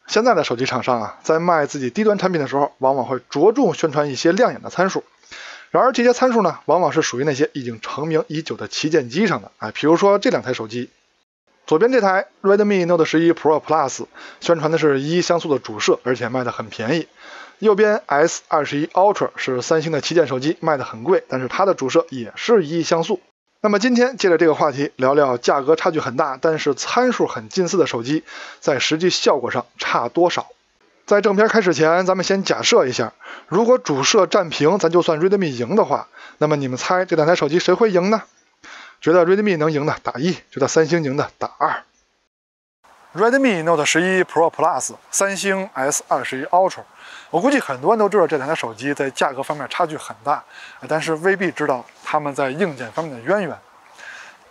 现在的手机厂商啊，在卖自己低端产品的时候，往往会着重宣传一些亮眼的参数。然而这些参数呢，往往是属于那些已经成名已久的旗舰机上的。比如说这两台手机，左边这台 Redmi Note 11 Pro Plus 宣传的是1像素的主摄，而且卖得很便宜。右边 S21 Ultra 是三星的旗舰手机，卖得很贵，但是它的主摄也是1像素。那么今天借着这个话题聊聊价格差距很大，但是参数很近似的手机，在实际效果上差多少。在正片开始前，咱们先假设一下，如果主摄占屏，咱就算 Redmi 赢的话，那么你们猜这两台手机谁会赢呢？觉得 Redmi 能赢的打1，觉得三星赢的打2。Redmi Note 11 Pro Plus， 三星 S21 Ultra， 我估计很多人都知道这两台手机在价格方面差距很大，但是未必知道它们在硬件方面的渊源。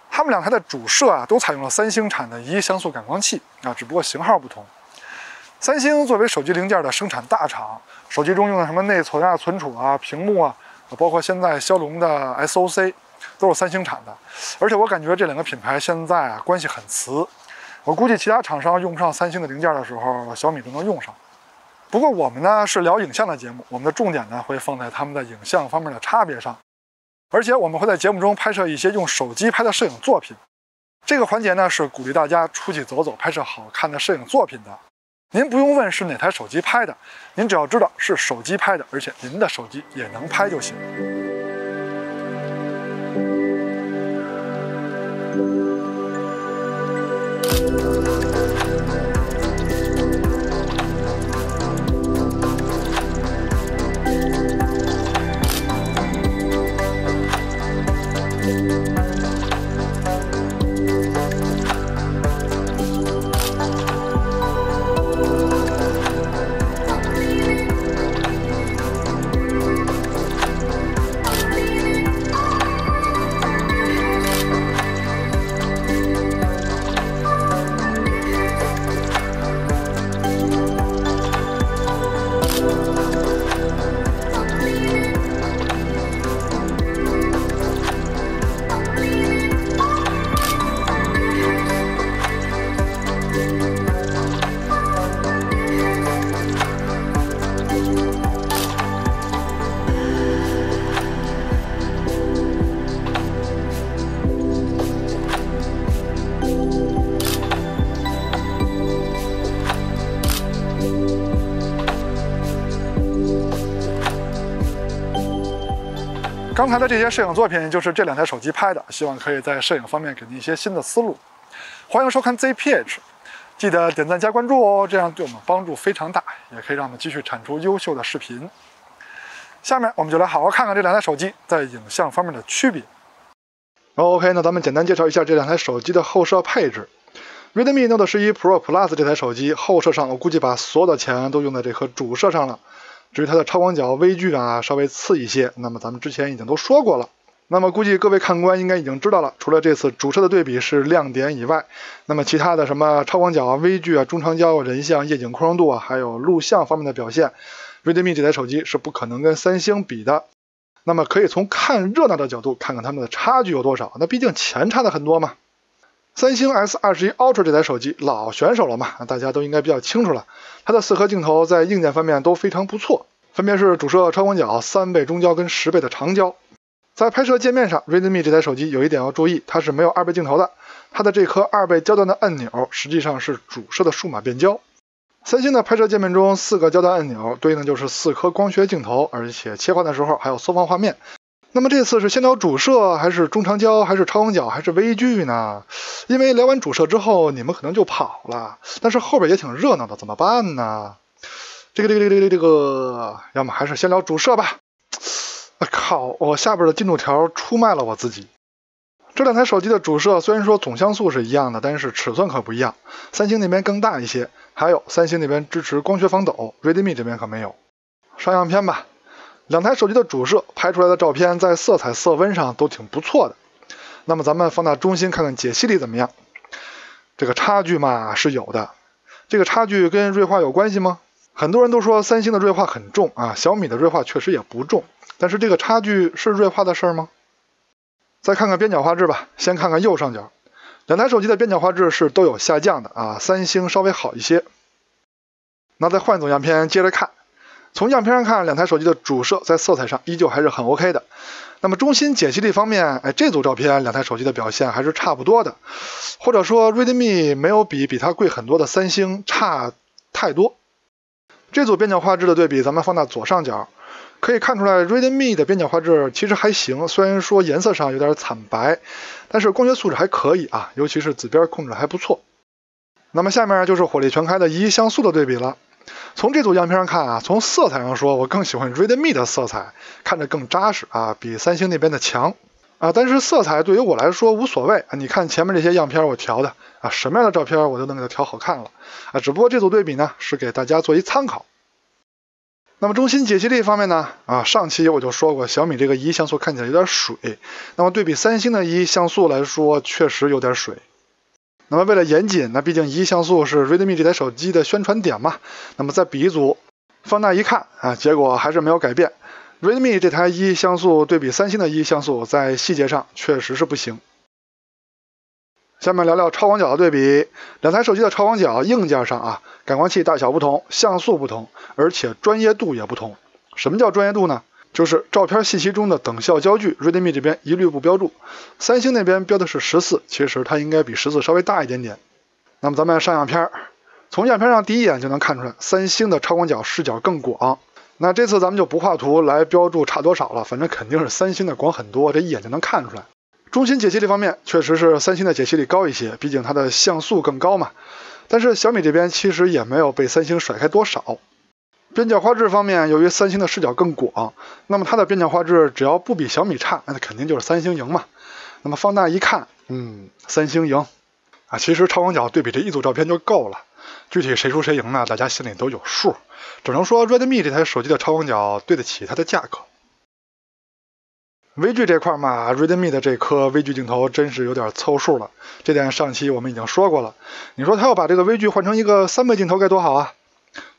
它们两台的主摄啊，都采用了三星产的1像素感光器只不过型号不同。三星作为手机零件的生产大厂，手机中用的什么内存啊、存储啊、屏幕啊，包括现在骁龙的 SoC， 都是三星产的。而且我感觉这两个品牌现在关系很瓷。我估计其他厂商用不上三星的零件的时候，小米都能用上。不过我们呢是聊影像的节目，我们的重点呢会放在他们的影像方面的差别上，而且我们会在节目中拍摄一些用手机拍的摄影作品。这个环节呢是鼓励大家出去走走，拍摄好看的摄影作品的。您不用问是哪台手机拍的，您只要知道是手机拍的，而且您的手机也能拍就行。刚才的这些摄影作品就是这两台手机拍的，希望可以在摄影方面给您一些新的思路。欢迎收看 ZPH， 记得点赞加关注哦，这样对我们帮助非常大，也可以让我们继续产出优秀的视频。下面我们就来好好看看这两台手机在影像方面的区别。OK， 那咱们简单介绍一下这两台手机的后摄配置。Redmi Note 11 Pro Plus 这台手机后摄上，我估计把所有的钱都用在这颗主摄上了。至于它的超广角微距稍微次一些，那么咱们之前已经都说过了。那么估计各位看官应该已经知道了，除了这次主摄的对比是亮点以外，那么其他的什么超广角微距中长焦人像、夜景宽容度还有录像方面的表现，Redmi 这台手机是不可能跟三星比的。那么可以从看热闹的角度看看它们的差距有多少，那毕竟钱差的很多嘛。三星 S21 Ultra 这台手机老选手了嘛，大家都应该比较清楚了。它的4颗镜头在硬件方面都非常不错，分别是主摄超广角、3倍中焦跟10倍的长焦。在拍摄界面上 ，Redmi 这台手机有一点要注意，它是没有2倍镜头的。它的这颗2倍焦段的按钮实际上是主摄的数码变焦。三星的拍摄界面中4个焦段按钮对应的就是4颗光学镜头，而且切换的时候还有缩放画面。那么这次是先聊主摄还是中长焦还是超广角还是微距呢？因为聊完主摄之后你们可能就跑了，但是后边也挺热闹的，怎么办呢？这个，要么还是先聊主摄吧。靠，我下边的进度条出卖了我自己。这两台手机的主摄虽然说总像素是一样的，但是尺寸可不一样，三星那边更大一些，还有三星那边支持光学防抖， Redmi 这边可没有。上样片吧。两台手机的主摄拍出来的照片在色彩色温上都挺不错的。那么咱们放大中心看看解析力怎么样？这个差距嘛是有的。这个差距跟锐化有关系吗？很多人都说三星的锐化很重小米的锐化确实也不重，但是这个差距是锐化的事儿吗？再看看边角画质吧，先看看右上角，两台手机的边角画质是都有下降的三星稍微好一些。那再换一组样片接着看，从样片上看，两台手机的主摄在色彩上依旧还是很 OK 的。那么中心解析力方面，这组照片两台手机的表现还是差不多的，或者说 Redmi 没有比它贵很多的三星差太多。这组边角画质的对比，咱们放大左上角，可以看出来 Redmi 的边角画质其实还行，虽然说颜色上有点惨白，但是光学素质还可以啊，尤其是紫边控制还不错。那么下面就是火力全开的1:1像素的对比了。从这组样片上看啊，从色彩上说，我更喜欢 Redmi 的色彩，看着更扎实啊，比三星那边的强啊。但是色彩对于我来说无所谓啊，你看前面这些样片我调的啊，什么样的照片我都能给它调好看了啊。只不过这组对比呢，是给大家做一参考。那么中心解析力方面呢，上期我就说过，小米这个1:1像素看起来有点水，那么对比三星的1:1像素来说，确实有点水。那么为了严谨，那毕竟1:1像素是 Redmi 这台手机的宣传点嘛。那么再比一组，放大一看啊，结果还是没有改变。Redmi 这台1:1像素对比三星的1:1像素，在细节上确实是不行。下面聊聊超广角的对比，两台手机的超广角硬件上啊，感光器大小不同，像素不同，而且专业度也不同。什么叫专业度呢？就是照片信息中的等效焦距 ，Redmi 这边一律不标注，三星那边标的是14，其实它应该比14稍微大一点点。那么咱们上样片，从样片上第一眼就能看出来，三星的超广角视角更广。那这次咱们就不画图来标注差多少了，反正肯定是三星的广很多，这一眼就能看出来。中心解析力方面，确实是三星的解析力高一些，毕竟它的像素更高嘛。但是小米这边其实也没有被三星甩开多少。边角画质方面，由于三星的视角更广，那么它的边角画质只要不比小米差，那肯定就是三星赢嘛。那么放大一看，三星赢啊。其实超广角对比这一组照片就够了，具体谁输谁赢呢，大家心里都有数。只能说 Redmi 这台手机的超广角对得起它的价格。微距这块嘛 ，Redmi 的这颗微距镜头真是有点凑数了，这点上期我们已经说过了。你说它要把这个微距换成一个3倍镜头该多好啊！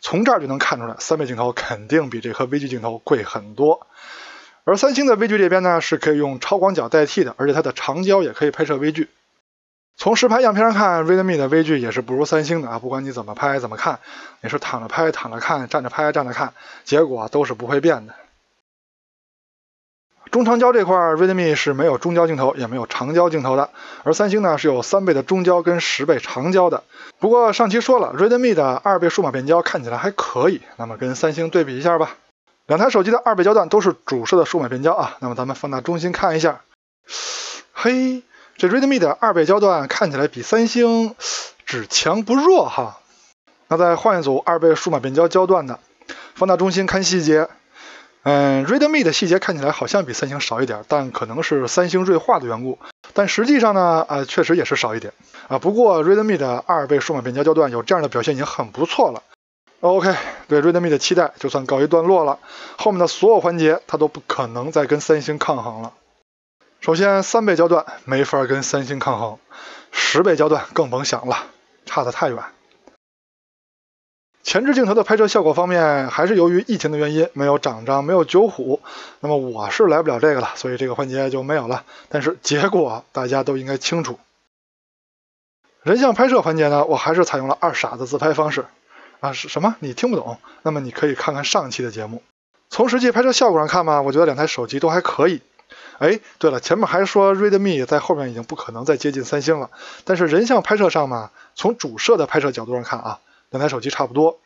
从这儿就能看出来，3倍镜头肯定比这颗微距镜头贵很多。而三星的微距这边呢，是可以用超广角代替的，而且它的长焦也可以拍摄微距。从实拍样片上看 ，Redmi 的微距也是不如三星的啊，不管你怎么拍怎么看，你是躺着拍躺着看，站着拍站着看，结果都是不会变的。中长焦这块 ，Redmi 是没有中焦镜头，也没有长焦镜头的，而三星呢是有3倍的中焦跟10倍长焦的。不过上期说了 ，Redmi 的2倍数码变焦看起来还可以，那么跟三星对比一下吧。两台手机的2倍焦段都是主摄的数码变焦啊，那么咱们放大中心看一下，嘿，这 Redmi 的2倍焦段看起来比三星只强不弱哈。那再换一组2倍数码变焦焦段的，放大中心看细节。Redmi 的细节看起来好像比三星少一点，但可能是三星锐化的缘故。但实际上呢，确实也是少一点啊。不过 Redmi 的2倍数码变焦焦段有这样的表现已经很不错了。OK， 对 Redmi 的期待就算告一段落了，后面的所有环节它都不可能再跟三星抗衡了。首先3倍焦段没法跟三星抗衡，10倍焦段更甭想了，差得太远。前置镜头的拍摄效果方面，还是由于疫情的原因，没有掌章，没有九虎。那么我是来不了这个了，所以这个环节就没有了。但是结果大家都应该清楚。人像拍摄环节呢，我还是采用了2傻子自拍方式。是什么？你听不懂？那么你可以看看上期的节目。从实际拍摄效果上看嘛，我觉得两台手机都还可以。对了，前面还说 Redmi 在后面已经不可能再接近三星了，但是人像拍摄上嘛，从主摄的拍摄角度上看啊，两台手机差不多。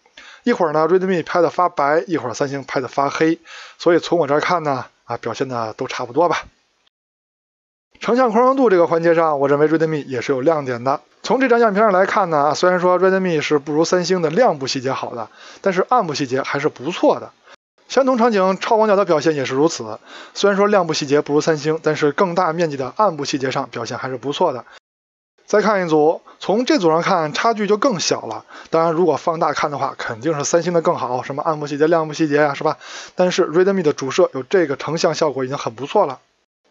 一会儿呢 Redmi 拍的发白，一会儿三星拍的发黑，所以从我这儿看呢，表现的都差不多吧。成像宽容度这个环节上，我认为 Redmi 也是有亮点的。从这张样片上来看呢，虽然说 Redmi 是不如三星的亮部细节好的，但是暗部细节还是不错的。相同场景超广角的表现也是如此，虽然说亮部细节不如三星，但是更大面积的暗部细节上表现还是不错的。再看一组，从这组上看差距就更小了。当然如果放大看的话，肯定是三星的更好，什么暗部细节亮部细节啊，是吧？但是 Redmi 的主摄有这个成像效果已经很不错了。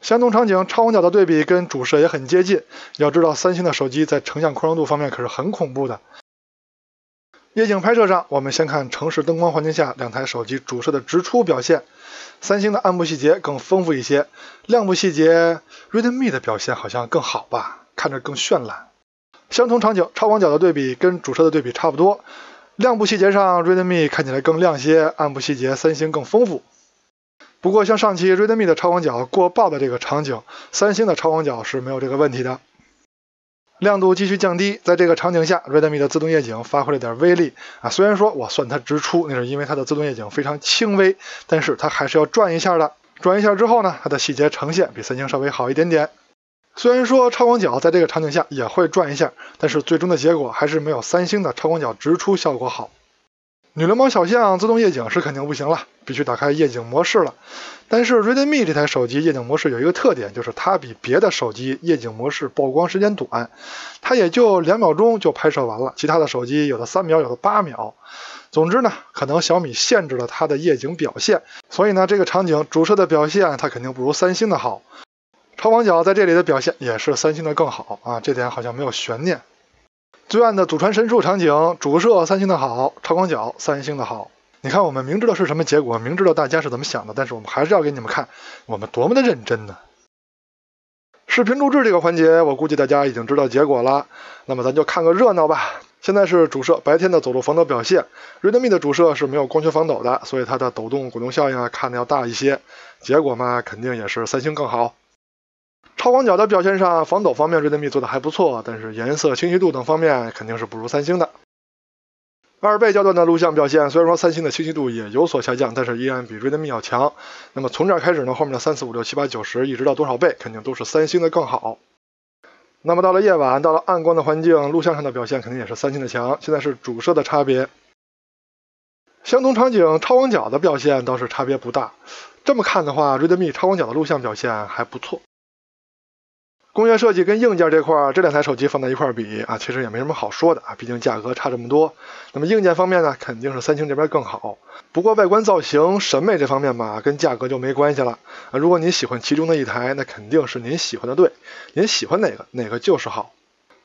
相同场景超广角的对比跟主摄也很接近，要知道三星的手机在成像宽容度方面可是很恐怖的。夜景拍摄上，我们先看城市灯光环境下两台手机主摄的直出表现。三星的暗部细节更丰富一些，亮部细节 Redmi 的表现好像更好吧，看着更绚烂。相同场景超广角的对比跟主摄的对比差不多，亮部细节上 Redmi 看起来更亮些，暗部细节三星更丰富。不过像上期 Redmi 的超广角过曝的这个场景，三星的超广角是没有这个问题的。亮度继续降低，在这个场景下 Redmi 的自动夜景发挥了点威力虽然说我算它直出，那是因为它的自动夜景非常轻微，但是它还是要转一下的。转一下之后呢，它的细节呈现比三星稍微好一点点。虽然说超广角在这个场景下也会转一下，但是最终的结果还是没有三星的超广角直出效果好。女流氓小象自动夜景是肯定不行了，必须打开夜景模式了。但是 Redmi 这台手机夜景模式有一个特点，就是它比别的手机夜景模式曝光时间短，它也就2秒钟就拍摄完了，其他的手机有的3秒，有的8秒。总之呢，可能小米限制了它的夜景表现，所以呢，这个场景主摄的表现它肯定不如三星的好。超广角在这里的表现也是三星的更好这点好像没有悬念。最暗的祖传神树场景，主摄三星的好，超广角三星的好。你看，我们明知道是什么结果，明知道大家是怎么想的，但是我们还是要给你们看我们多么的认真呢。视频录制这个环节，我估计大家已经知道结果了，那么咱就看个热闹吧。现在是主摄白天的走路防抖表现 ，Redmi 的主摄是没有光学防抖的，所以它的抖动滚动效应看得要大一些。结果嘛，肯定也是三星更好。超广角的表现上，防抖方面 Redmi 做的还不错，但是颜色清晰度等方面肯定是不如三星的。2倍焦段的录像表现，虽然说三星的清晰度也有所下降，但是依然比 Redmi 要强。那么从这儿开始呢，后面的3、4、5、6、7、8、9、10一直到多少倍，肯定都是三星的更好。那么到了夜晚，到了暗光的环境，录像上的表现肯定也是三星的强。现在是主摄的差别。相同场景超广角的表现倒是差别不大。这么看的话 ，Redmi 超广角的录像表现还不错。工业设计跟硬件这块，这2台手机放在一块比其实也没什么好说的毕竟价格差这么多。那么硬件方面呢，肯定是三星这边更好。不过外观造型、审美这方面嘛，跟价格就没关系了如果你喜欢其中的一台，那肯定是您喜欢的对，您喜欢哪个就是好。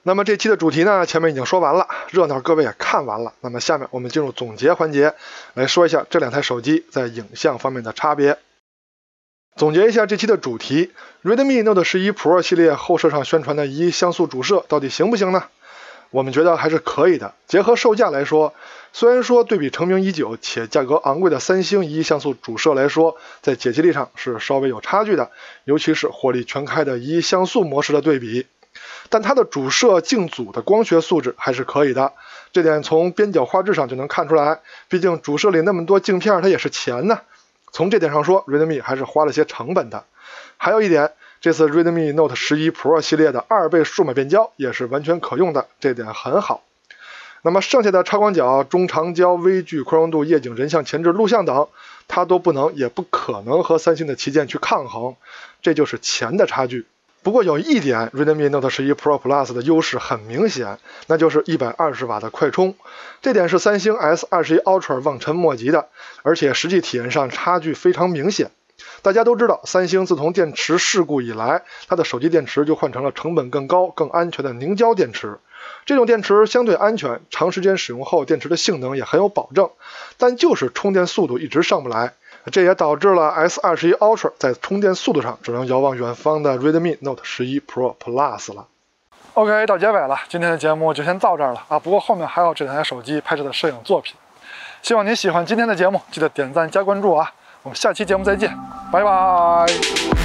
那么这期的主题呢，前面已经说完了，热闹各位也看完了。那么下面我们进入总结环节，来说一下这2台手机在影像方面的差别。总结一下这期的主题 ，Redmi Note 11 Pro 系列后摄上宣传的1像素主摄到底行不行呢？我们觉得还是可以的。结合售价来说，虽然说对比成名已久且价格昂贵的三星1像素主摄来说，在解析力上是稍微有差距的，尤其是火力全开的1像素模式的对比。但它的主摄镜组的光学素质还是可以的，这点从边角画质上就能看出来，毕竟主摄里那么多镜片它也是钱呢。从这点上说 ，Redmi 还是花了些成本的。还有一点，这次 Redmi Note 11 Pro 系列的2倍数码变焦也是完全可用的，这点很好。那么剩下的超广角、中长焦、微距、宽容度、夜景、人像前置、录像等，它都不能也不可能和三星的旗舰去抗衡，这就是钱的差距。不过有一点 Redmi Note 11 Pro Plus 的优势很明显，那就是120瓦的快充，这点是三星 S21 Ultra 望尘莫及的，而且实际体验上差距非常明显。大家都知道，三星自从电池事故以来，它的手机电池就换成了成本更高、更安全的凝胶电池。这种电池相对安全，长时间使用后电池的性能也很有保证，但就是充电速度一直上不来。这也导致了 S21 Ultra 在充电速度上只能遥望远方的 Redmi Note 11 Pro Plus 了。OK， 到结尾了，今天的节目就先到这儿了不过后面还有这2台手机拍摄的摄影作品。希望您喜欢今天的节目，记得点赞加关注我们下期节目再见，拜拜。